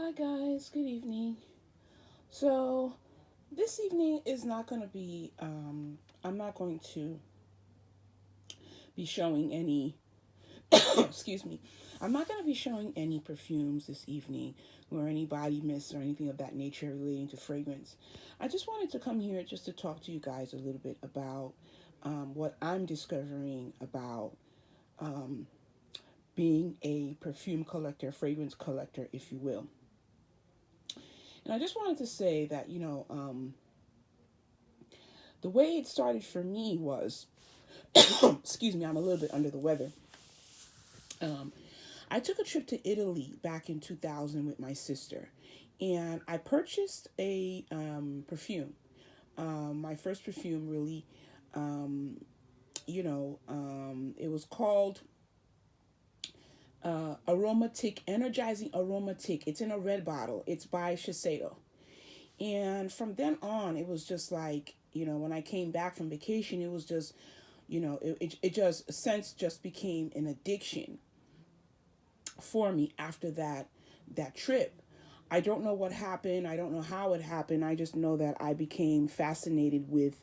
Hi guys, good evening. So, this evening is not going to be, I'm not going to be showing any, excuse me, I'm not going to be showing any perfumes this evening or any body mists or anything of that nature relating to fragrance. I just wanted to come here just to talk to you guys a little bit about what I'm discovering about um, being a perfume collector, fragrance collector, if you will. And I just wanted to say that, the way it started for me was, excuse me, I'm a little bit under the weather. Um, I took a trip to Italy back in 2000 with my sister, and I purchased a perfume. My first perfume, really, um, it was called Aromatic, Energizing Aromatic. It's in a red bottle. It's by Shiseido. And from then on, it was just like, when I came back from vacation, it was just, it just, sense just became an addiction for me after that trip. I don't know what happened. I don't know how it happened. I just know that I became fascinated with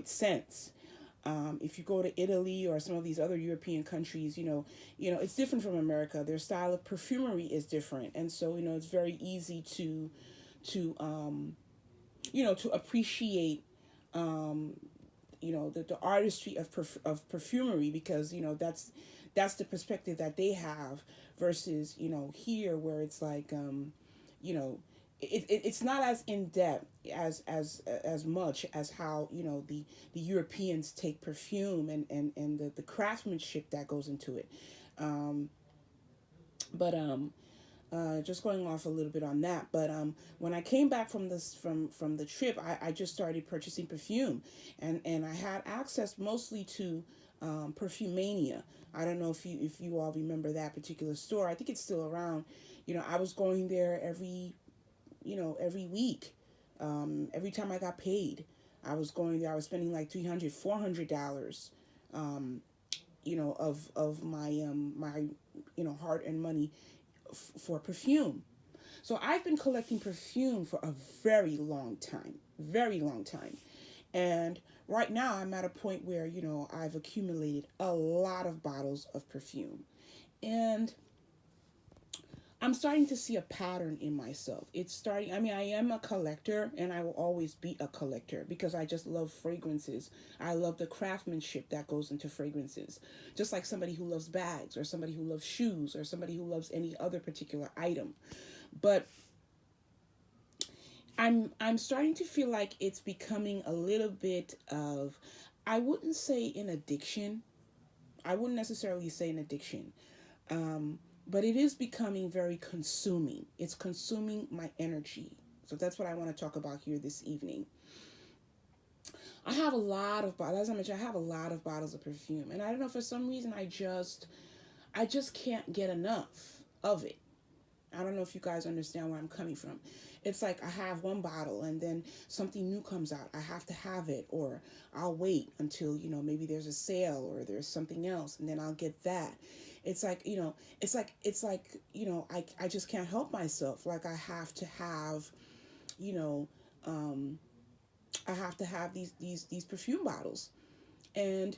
scents. If you go to Italy or some of these other European countries, it's different from America. Their style of perfumery is different, and so it's very easy to appreciate the artistry of perfumery, because that's the perspective that they have versus here, where it's like you know it's not as in depth as much as how the Europeans take perfume, and the craftsmanship that goes into it. um but just going off a little bit on that. But when I came back from the trip, I just started purchasing perfume, and I had access mostly to Perfumania. I don't know if you all remember that particular store. I think it's still around. I was going there every week. Every time I got paid, I was going there. I was spending like $300 $400, of my hard earned money for perfume. So I've been collecting perfume for a very long time. And right now I'm at a point where, I've accumulated a lot of bottles of perfume. And I'm starting to see a pattern in myself. It's starting, I mean, I am a collector and I will always be a collector because I just love fragrances. I love the craftsmanship that goes into fragrances. Just like somebody who loves bags, or somebody who loves shoes, or somebody who loves any other particular item. But I'm starting to feel like it's becoming a little bit of, I wouldn't say an addiction. I wouldn't necessarily say an addiction. But it is becoming very consuming. It's consuming my energy. So that's what I want to talk about here this evening. I have a lot of bottles. As I mentioned, I have a lot of bottles of perfume, and I don't know, for some reason I just can't get enough of it. I don't know if you guys understand where I'm coming from. It's like I have one bottle and then something new comes out. I have to have it, or I'll wait until, maybe there's a sale or there's something else, and then I'll get that. It's like, I just can't help myself. Like you know, um, I have to have these perfume bottles. And,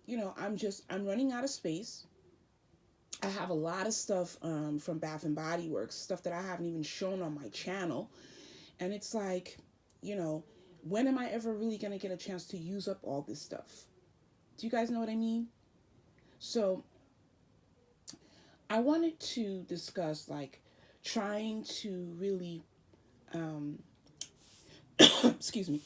I'm running out of space. I have a lot of stuff from Bath and Body Works, stuff that I haven't even shown on my channel. And it's like, you know, when am I ever really going to get a chance to use up all this stuff? Do you guys know what I mean? So I wanted to discuss, like, trying to really, um, excuse me,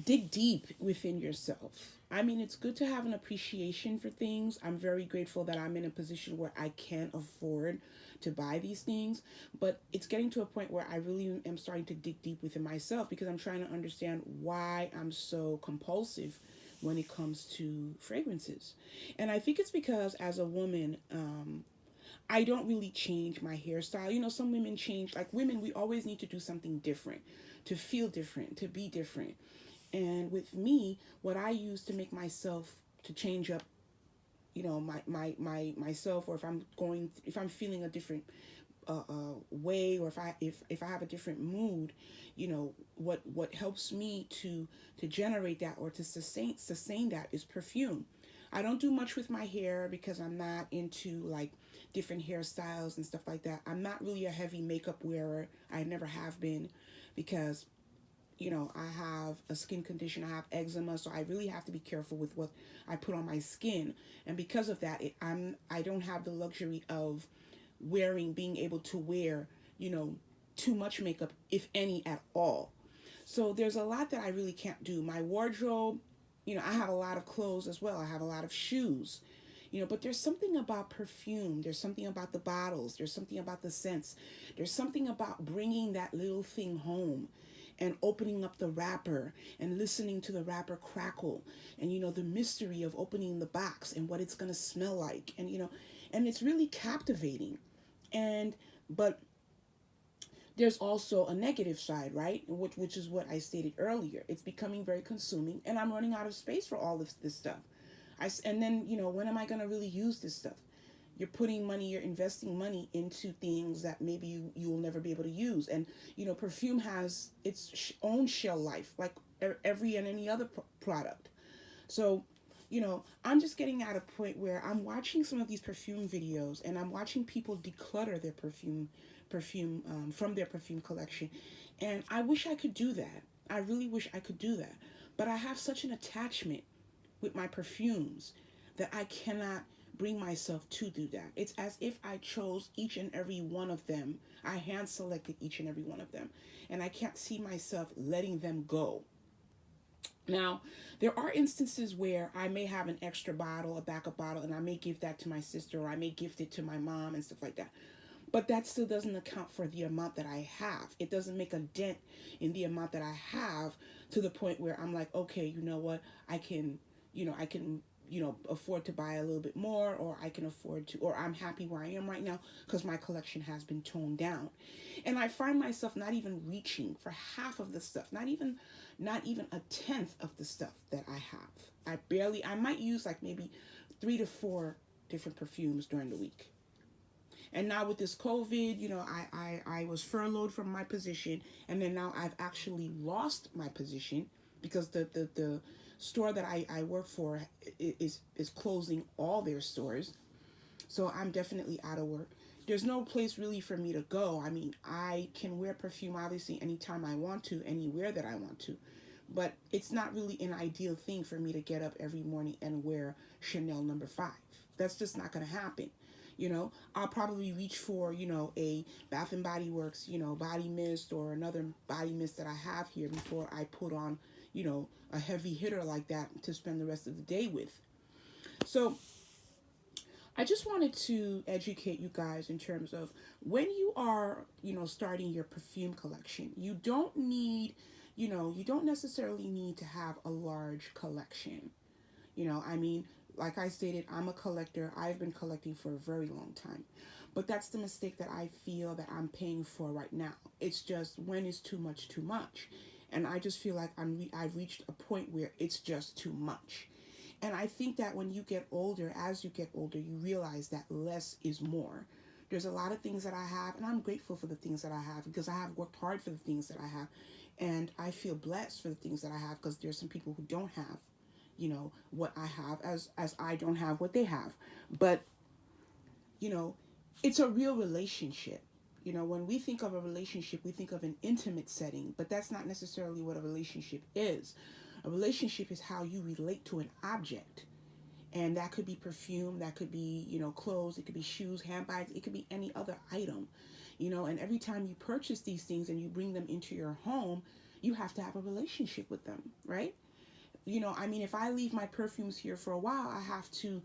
dig deep within yourself. I mean, it's good to have an appreciation for things. I'm very grateful that I'm in a position where I can afford to buy these things, but it's getting to a point where I really am starting to dig deep within myself, because I'm trying to understand why I'm so compulsive when it comes to fragrances. And I think it's because, as a woman, I don't really change my hairstyle. Some women change. Like, women, we always need to do something different, to feel different, to be different. And with me, what I use to make myself, to change up, myself, or if I'm feeling a different way, or if I have a different mood, what helps me to generate that, or to sustain that, is perfume. I don't do much with my hair because I'm not into like different hairstyles and stuff like that. I'm not really a heavy makeup wearer. I never have been, because I have a skin condition. I have eczema, so I really have to be careful with what I put on my skin. And because of that, I don't have the luxury of being able to wear, too much makeup, if any at all. So there's a lot that I really can't do. My wardrobe, I have a lot of clothes as well. I have a lot of shoes. But there's something about perfume. There's something about the bottles. There's something about the scents. There's something about bringing that little thing home and opening up the wrapper and listening to the wrapper crackle, and the mystery of opening the box and what it's going to smell like, and it's really captivating. And but there's also a negative side, right? Which is what I stated earlier. It's becoming very consuming, and I'm running out of space for all of this stuff. And then, when am I going to really use this stuff? You're investing money into things that maybe you will never be able to use. And, perfume has its own shelf life, like every and any other product. So, I'm just getting at a point where I'm watching some of these perfume videos, and I'm watching people declutter their perfume from their perfume collection. And I wish I could do that. I really wish I could do that. But I have such an attachment with my perfumes that I cannot bring myself to do that. It's as if I chose each and every one of them. I hand selected each and every one of them. And I can't see myself letting them go. Now, there are instances where I may have an extra bottle, a backup bottle, and I may give that to my sister, or I may gift it to my mom and stuff like that. But that still doesn't account for the amount that I have. It doesn't make a dent in the amount that I have, to the point where I'm like, okay, you know what? I can afford to buy a little bit more, or I can afford to, or I'm happy where I am right now because my collection has been toned down. And I find myself not even reaching for half of the stuff, not even a tenth of the stuff that I have. I might use like maybe 3 to 4 different perfumes during the week. And now with this COVID, I was furloughed from my position, and then now I've actually lost my position because the store that I work for is closing all their stores. So I'm definitely out of work. There's no place really for me to go. I mean, I can wear perfume obviously anytime I want to, anywhere that I want to. But it's not really an ideal thing for me to get up every morning and wear Chanel number 5. That's just not going to happen. I'll probably reach for, a Bath and Body Works, body mist, or another body mist that I have here, before I put on, a heavy hitter like that to spend the rest of the day with. So I just wanted to educate you guys in terms of, when you are, starting your perfume collection, you don't necessarily need to have a large collection. I mean, like I stated, I'm a collector. I've been collecting for a very long time. But that's the mistake that I feel that I'm paying for right now. It's just, when is too much too much? And I just feel like I've reached a point where it's just too much. And I think that when you get older, as you get older, you realize that less is more. There's a lot of things that I have, and I'm grateful for the things that I have, because I have worked hard for the things that I have. And I feel blessed for the things that I have, because there's some people who don't have, what I have, as I don't have what they have. But, it's a real relationship. When we think of a relationship, we think of an intimate setting, but that's not necessarily what a relationship is. A relationship is how you relate to an object. And that could be perfume, that could be, clothes, it could be shoes, handbags, it could be any other item. And every time you purchase these things and you bring them into your home, you have to have a relationship with them, right? I mean, if I leave my perfumes here for a while, I have to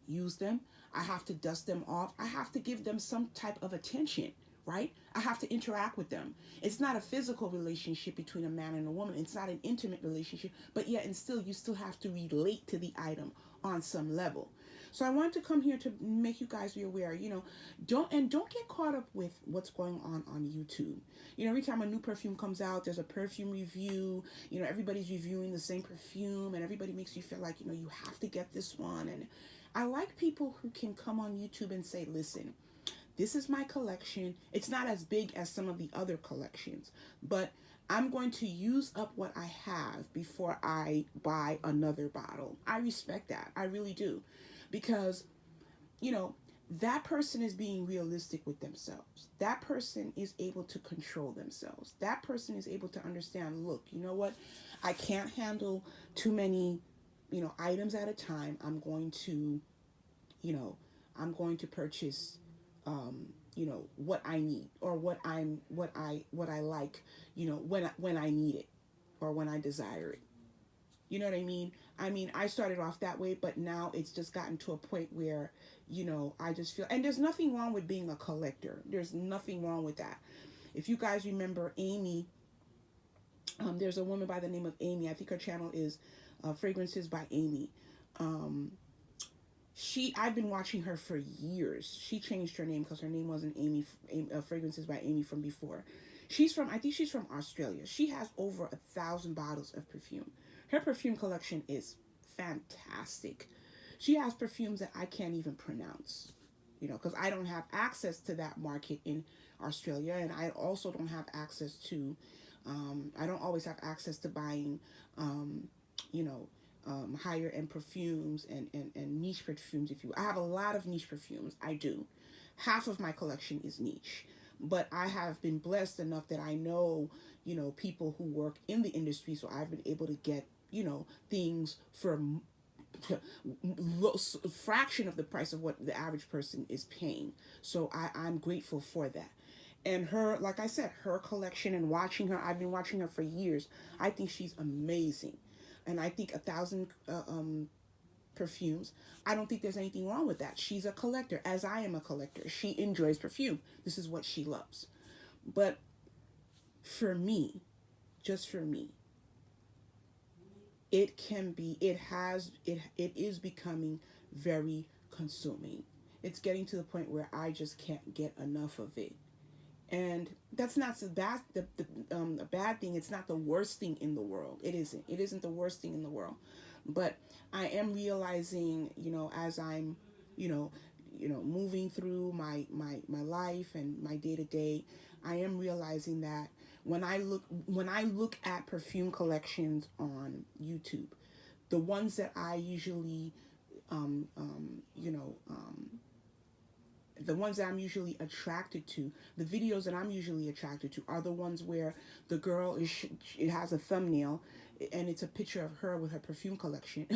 use them. I have to dust them off. I have to give them some type of attention, right? I have to interact with them. It's not a physical relationship between a man and a woman. It's not an intimate relationship, but yet and still, you still have to relate to the item on some level. So I wanted to come here to make you guys be aware, don't get caught up with what's going on YouTube. Every time a new perfume comes out, there's a perfume review. Everybody's reviewing the same perfume, and everybody makes you feel like, you have to get this one. And I like people who can come on YouTube and say, listen, this is my collection. It's not as big as some of the other collections, but I'm going to use up what I have before I buy another bottle. I respect that. I really do. Because, you know, that person is being realistic with themselves. That person is able to control themselves. That person is able to understand, look, you know what? I can't handle too many, items at a time. You know, I'm going to purchase what I need, or what I like, when I need it, or when I desire it. You know what I mean? I mean, I started off that way, but now it's just gotten to a point where, I just feel, and there's nothing wrong with being a collector. There's nothing wrong with that. If you guys remember Amy, there's a woman by the name of Amy. I think her channel is Fragrances by Amy. Um, I've been watching her for years. She changed her name because her name wasn't Fragrances by Amy from before. I think she's from Australia. She has over 1,000 bottles of perfume. Her perfume collection is fantastic. She has perfumes that I can't even pronounce, because I don't have access to that market in Australia, and I also don't have access to, I don't always have access to buying, you know, higher end perfumes and niche perfumes. I have a lot of niche perfumes, I do. Half of my collection is niche, but I have been blessed enough that I know, people who work in the industry, so I've been able to get, things for fraction of the price of what the average person is paying. So I'm grateful for that. And her, like I said, her collection, and watching her, I've been watching her for years. I think she's amazing. And I think 1,000 perfumes, I don't think there's anything wrong with that. She's a collector, as I am a collector. She enjoys perfume. This is what she loves. But for me, just for me, it is becoming very consuming. It's getting to the point where I just can't get enough of it. And that's not a bad thing. It's not the worst thing in the world. It isn't the worst thing in the world. But I am realizing, as I'm, you know moving through my life and my day to day, I am realizing that when I look at perfume collections on YouTube, the ones that I usually um, um, you know um, the ones that I'm usually attracted to, the videos that I'm usually attracted to, are the ones where the girl it has a thumbnail, and it's a picture of her with her perfume collection,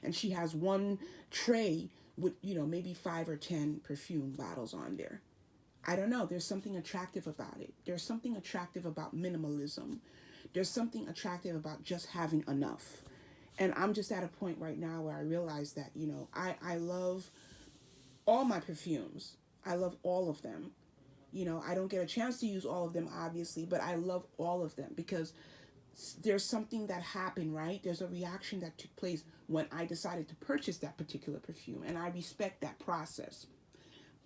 and she has one tray with, maybe 5 or 10 perfume bottles on there. I don't know. There's something attractive about it. There's something attractive about minimalism. There's something attractive about just having enough. And I'm just at a point right now where I realize that, I love all my perfumes. I love all of them. I don't get a chance to use all of them, obviously, but I love all of them because there's something that happened, right? There's a reaction that took place when I decided to purchase that particular perfume, and I respect that process.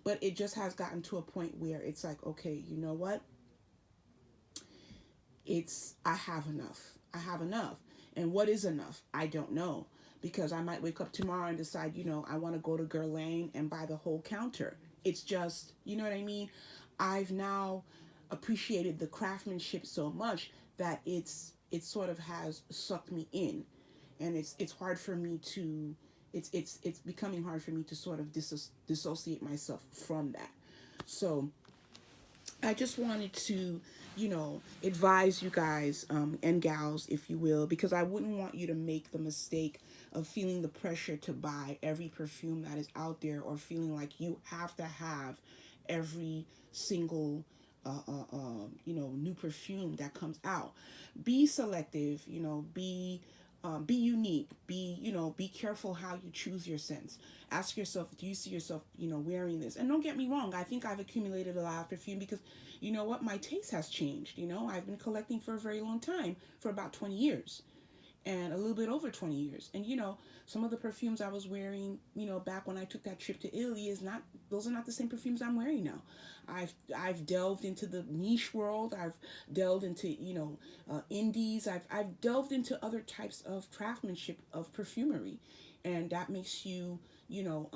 But it just has gotten to a point where it's like, okay, you know what? I have enough. I have enough. And what is enough? I don't know. Because I might wake up tomorrow and decide, I want to go to Guerlain and buy the whole counter. It's just, you know what I mean? I've now appreciated the craftsmanship so much that it sort of has sucked me in. And it's hard for me to it's becoming hard for me to sort of dissociate myself from that. So I just wanted to, advise you guys, and gals, if you will, because I wouldn't want you to make the mistake of feeling the pressure to buy every perfume that is out there, or feeling like you have to have every single, new perfume that comes out. Be selective, be unique, be careful how you choose your scents. Ask yourself, do you see yourself, wearing this? And don't get me wrong, I think I've accumulated a lot of perfume because, you know what, my taste has changed. I've been collecting for a very long time, for about 20 years, and a little bit over 20 years. And some of the perfumes I was wearing, back when I took that trip to Italy, those are not the same perfumes I'm wearing now. I've delved into the niche world. I've delved into, indies. I've delved into other types of craftsmanship of perfumery, and that makes you, you know,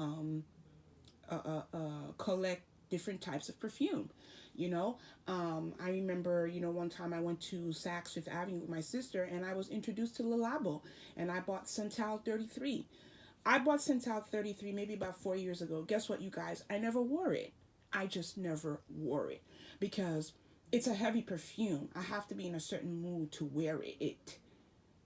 collect different types of perfume. You know, I remember, one time I went to Saks Fifth Avenue with my sister, and I was introduced to Le Labo, and I bought Cental 33. I bought Cental 33 maybe about 4 years ago. Guess what, you guys? I never wore it. I just never wore it because it's a heavy perfume. I have to be in a certain mood to wear it.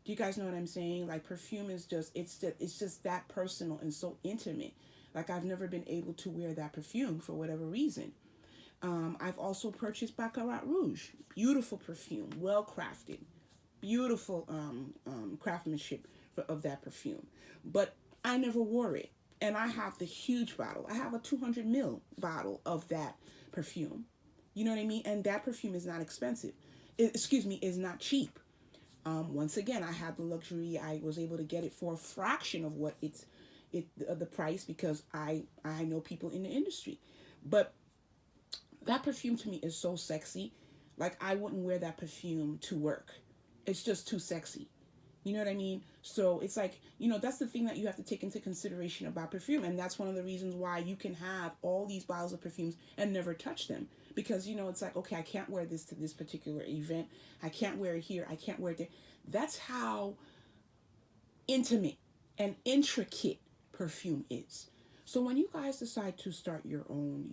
Do you guys know what I'm saying? Like, perfume is just that personal and so intimate. Like, I've never been able to wear that perfume for whatever reason. I've also purchased Baccarat Rouge. Beautiful perfume, well crafted, beautiful craftsmanship of that perfume. But I never wore it. And I have the huge bottle. I have a 200 ml bottle of that perfume. You know what I mean? And that perfume is not expensive. Excuse me, is not cheap. Once again, I had the luxury. I was able to get it for a fraction of what the price because I know people in the industry. But that perfume to me is so sexy. Like, I wouldn't wear that perfume to work. It's just too sexy. You know what I mean? So it's like, that's the thing that you have to take into consideration about perfume. And that's one of the reasons why you can have all these bottles of perfumes and never touch them. Because, it's like, okay, I can't wear this to this particular event. I can't wear it here. I can't wear it there. That's how intimate and intricate perfume is. So when you guys decide to start your own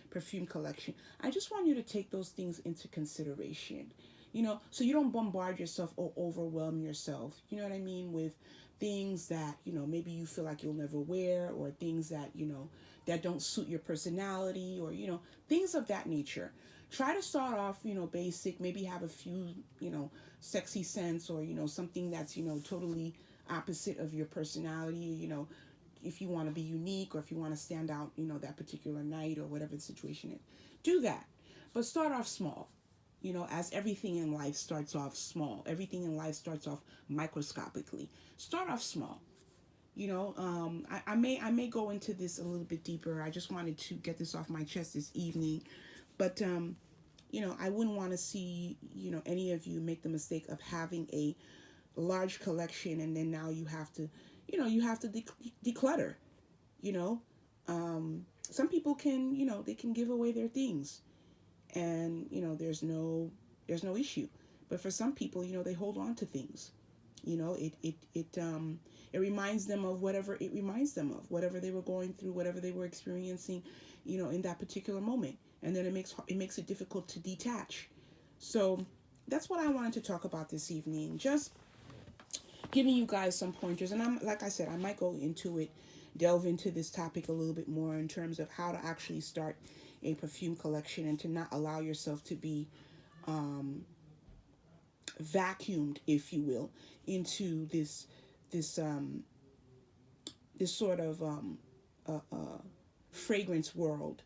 perfume collection, I just want you to take those things into consideration. So you don't bombard yourself or overwhelm yourself, you know what I mean, with things that, maybe you feel like you'll never wear, or things that, that don't suit your personality, or, things of that nature. Try to start off, basic, maybe have a few, sexy scents, or, something that's, totally opposite of your personality, if you want to be unique, or if you want to stand out, that particular night, or whatever the situation is. Do that. But start off small. As everything in life starts off small. Everything in life starts off microscopically. Start off small. I may go into this a little bit deeper. I just wanted to get this off my chest this evening. But I wouldn't want to see, any of you make the mistake of having a large collection, and then now you have to, declutter. You know, some people can, they can give away their things, and there's no issue. But for some people, they hold on to things. It reminds them of whatever it reminds them of, whatever they were going through, whatever they were experiencing, in that particular moment. And then it makes it difficult to detach. So that's what I wanted to talk about this evening. Just giving you guys some pointers. And I'm, like I said, I might go into it, delve into this topic a little bit more in terms of how to actually start a perfume collection, and to not allow yourself to be vacuumed, if you will, into this sort of fragrance world,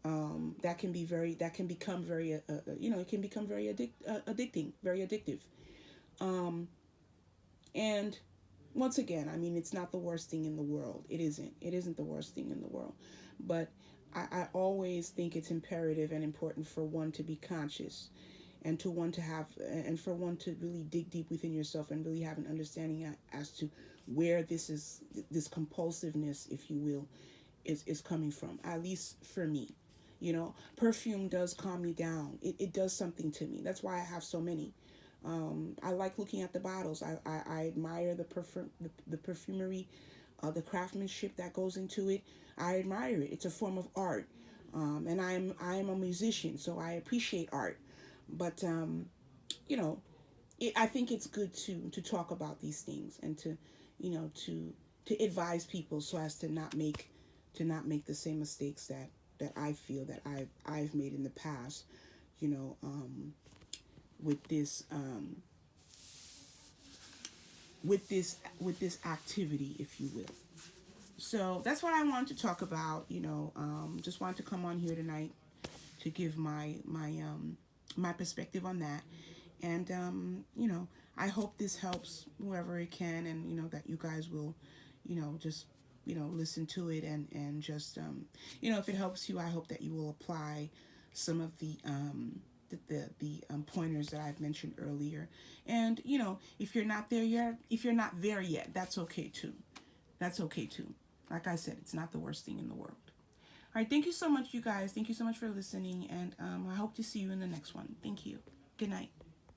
that can become very it can become very addicting, very addictive. And once again, I mean, it's not the worst thing in the world. It isn't the worst thing in the world. But I always think it's imperative and important for one to be conscious, and for one to really dig deep within yourself and really have an understanding as to where this compulsiveness, if you will, is coming from. At least for me. Perfume does calm me down. It does something to me. That's why I have so many. I like looking at the bottles. I admire the perfumery, the craftsmanship that goes into it. I admire it. It's a form of art. And I am a musician, so I appreciate art. But I think it's good to talk about these things, and to advise people so as to not make the same mistakes that I feel that I've made in the past. You know, with this activity, if you will. So that's what I wanted to talk about. Just wanted to come on here tonight to give my perspective on that, and I hope this helps whoever it can, and that you guys will, just listen to it, and just if it helps you, I hope that you will apply some of the pointers that I've mentioned earlier. And if you're not there yet, that's okay too. That's okay too. Like I said, it's not the worst thing in the world. All right, thank you so much, you guys. Thank you so much for listening, and I hope to see you in the next one. Thank you. Good night.